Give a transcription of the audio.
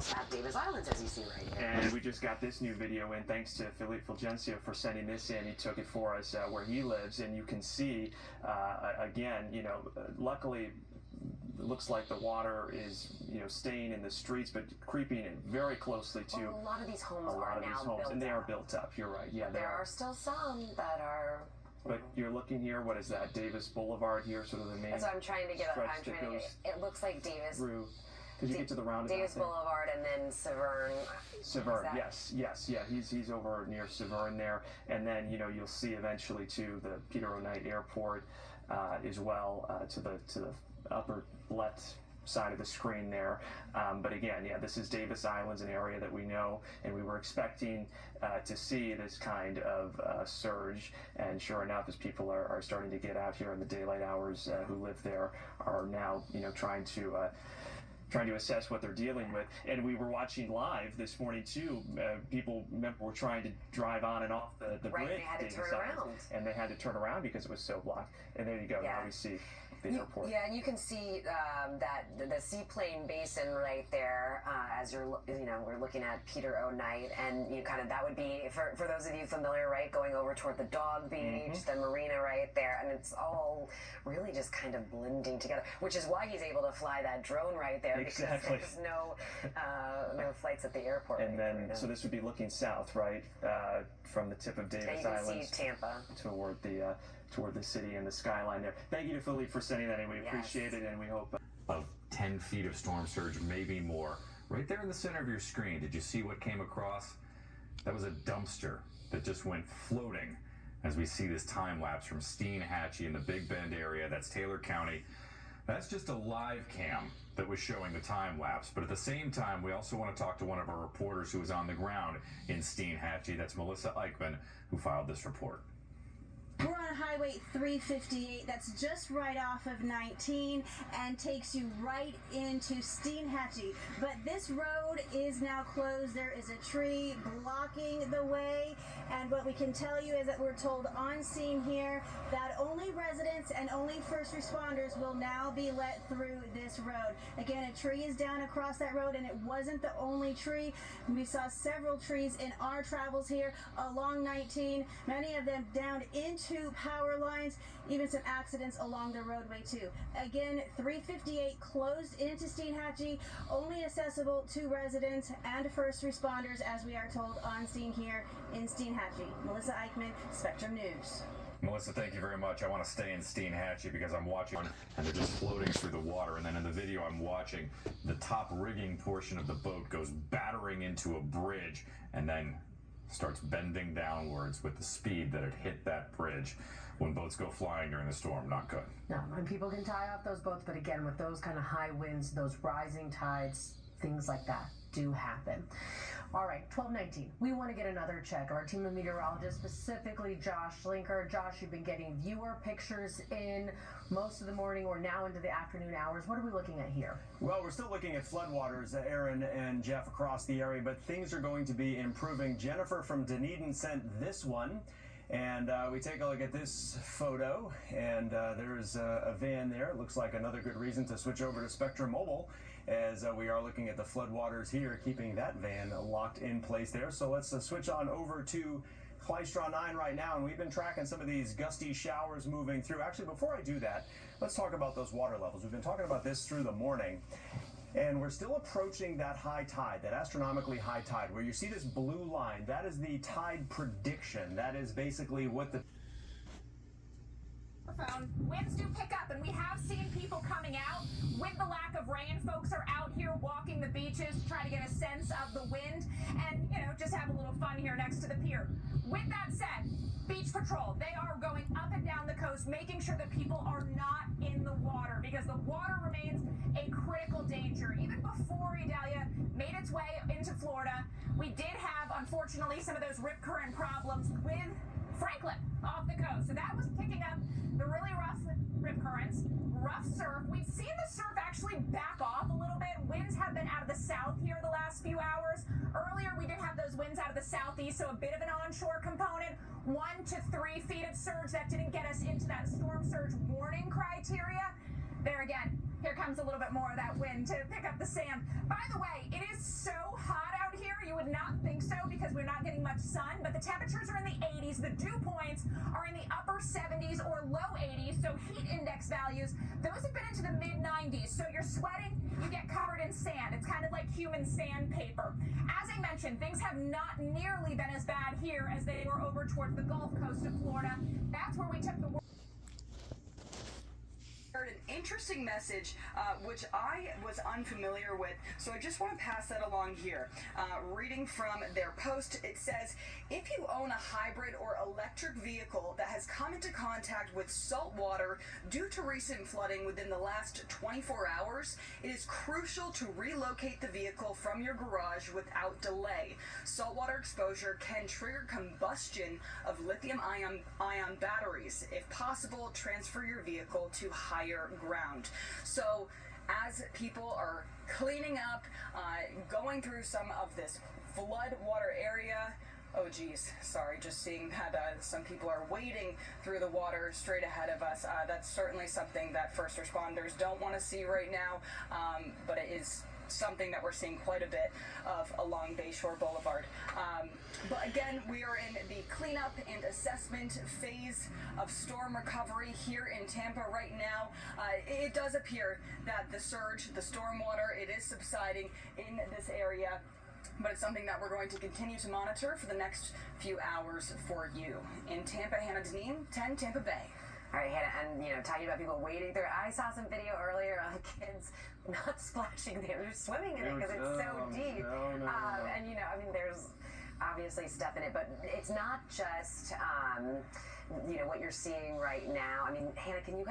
also have Davis Islands, as you see right here. And we just got this new video in, thanks to Philippe Fulgencio for sending this in. He took it for us where he lives, and you can see, again, luckily, it looks like the water is, staying in the streets, but creeping in very closely to a lot of these homes are now built up. And they are built up. You're right. Yeah, there are still some that are. But you're looking here. What is that? Davis Boulevard here, sort of the main. That's what I'm trying to get. It looks like Davis. Through. Because you get to the roundabout. Davis Boulevard and then Severn. Severn, yes, yeah. He's over near Severn there, and then you'll see eventually to the Peter O'Knight Airport as well, to the upper left side of the screen there. But again, this is Davis Islands, an area that we know, and we were expecting to see this kind of surge. And sure enough, as people are starting to get out here in the daylight hours, who live there are now trying to assess what they're dealing with. And we were watching live this morning too. People were trying to drive on and off the bridge. They had to turn around. And they had to turn around because it was so blocked. And there you go. Now we see the airport. Yeah, and you can see that the seaplane basin right there as we're looking at Peter O'Knight, and that would be for those of you familiar, right, going over toward the Dog Beach, the marina right there, and it's all really just kind of blending together, which is why he's able to fly that drone right there. Exactly. Because there's no flights at the airport. And then, so this would be looking south, right, from the tip of Davis Islands, see Tampa, toward the city and the skyline there. Thank you to Philippe for sending that in. We appreciate it, and we hope. Of 10 feet of storm surge, maybe more. Right there in the center of your screen, did you see what came across? That was a dumpster that just went floating as we see this time lapse from Steinhatchee in the Big Bend area. That's Taylor County. That's just a live cam that was showing the time lapse. But at the same time, we also want to talk to one of our reporters who was on the ground in Steinhatchee. That's Melissa Eichmann, who filed this report. We're on Highway 358, that's just right off of 19 and takes you right into Steinhatchee. But this road is now closed. There is a tree blocking the way, and what we can tell you is that we're told on scene here that only residents and only first responders will now be let through this road. Again, a tree is down across that road, and it wasn't the only tree. We saw several trees in our travels here along 19, many of them down into power lines, even some accidents along the roadway too. Again, 358 closed into Steinhatchee, only accessible to residents and first responders, as we are told on scene here in Steinhatchee. Melissa Eichmann, Spectrum News. Melissa, thank you very much. I want to stay in Steinhatchee because I'm watching, and they're just floating through the water. And then in the video I'm watching, the top rigging portion of the boat goes battering into a bridge and then starts bending downwards with the speed that it hit that bridge. When boats go flying during the storm, not good. No, and people can tie off those boats, but again, with those kind of high winds, those rising tides, things like that do happen. All right, 12:19. We want to get another check of our team of meteorologists, specifically Josh Linker. Josh, you've been getting viewer pictures in most of the morning or now into the afternoon hours. What are we looking at here? Well, we're still looking at floodwaters, Aaron and Jeff, across the area, but things are going to be improving. Jennifer from Dunedin sent this one. And we take a look at this photo, and there's a van there. It looks like another good reason to switch over to Spectrum Mobile, as we are looking at the floodwaters here, keeping that van locked in place there. So let's switch on over to Clystron 9 right now, and we've been tracking some of these gusty showers moving through. Actually, before I do that, let's talk about those water levels. We've been talking about this through the morning. And we're still approaching that high tide, that astronomically high tide, where you see this blue line. That is the tide prediction. That is basically what the winds do pick up, and we have seen people coming out with the lack of rain. Folks are out here walking the beaches to try to get a sense of the wind and, just have a little fun here next to the pier. With that said, Beach Patrol, they are going up and down the coast, making sure that people are not in the water, because the water remains a critical danger. Even before Idalia made its way into Florida, we did have, unfortunately, some of those rip current problems with Franklin off the coast. So that was picking up the really rough rip currents, rough surf. We've seen the surf actually back off a little bit. Winds have been out of the south here the last few hours. Earlier, we did have those winds out of the southeast, so a bit of an onshore component. 1 to 3 feet of surge. That didn't get us into that storm surge warning criteria. There again, here comes a little bit more of that wind to pick up the sand. By the way, it is so sun, but the temperatures are in the 80s. The dew points are in the upper 70s or low 80s. So heat index values, those have been into the mid 90s. So you're sweating, you get covered in sand. It's kind of like human sandpaper. As I mentioned, things have not nearly been as bad here as they were over towards the Gulf Coast of Florida. That's where we took the Heard an interesting message which I was unfamiliar with, so I just want to pass that along here. Reading from their post, it says, if you own a hybrid or electric vehicle that has come into contact with salt water due to recent flooding within the last 24 hours, it is crucial to relocate the vehicle from your garage without delay. Saltwater exposure can trigger combustion of lithium-ion batteries. If possible, transfer your vehicle to higher ground. So as people are cleaning up, going through some of this flood water area, oh geez, sorry, just seeing that some people are wading through the water straight ahead of us. That's certainly something that first responders don't want to see right now, but it is something that we're seeing quite a bit of along Bayshore Boulevard. But again, we are in the cleanup and assessment phase of storm recovery here in Tampa right now. It does appear that the surge, the storm water, it is subsiding in this area, but it's something that we're going to continue to monitor for the next few hours for you. In Tampa, Hannah Deneen, 10 Tampa Bay. All right, Hannah, and talking about people wading through. I saw some video earlier of kids not splashing; they were just swimming in it because it's so deep. No. And there's obviously stuff in it, but it's not just what you're seeing right now. I mean, Hannah, can you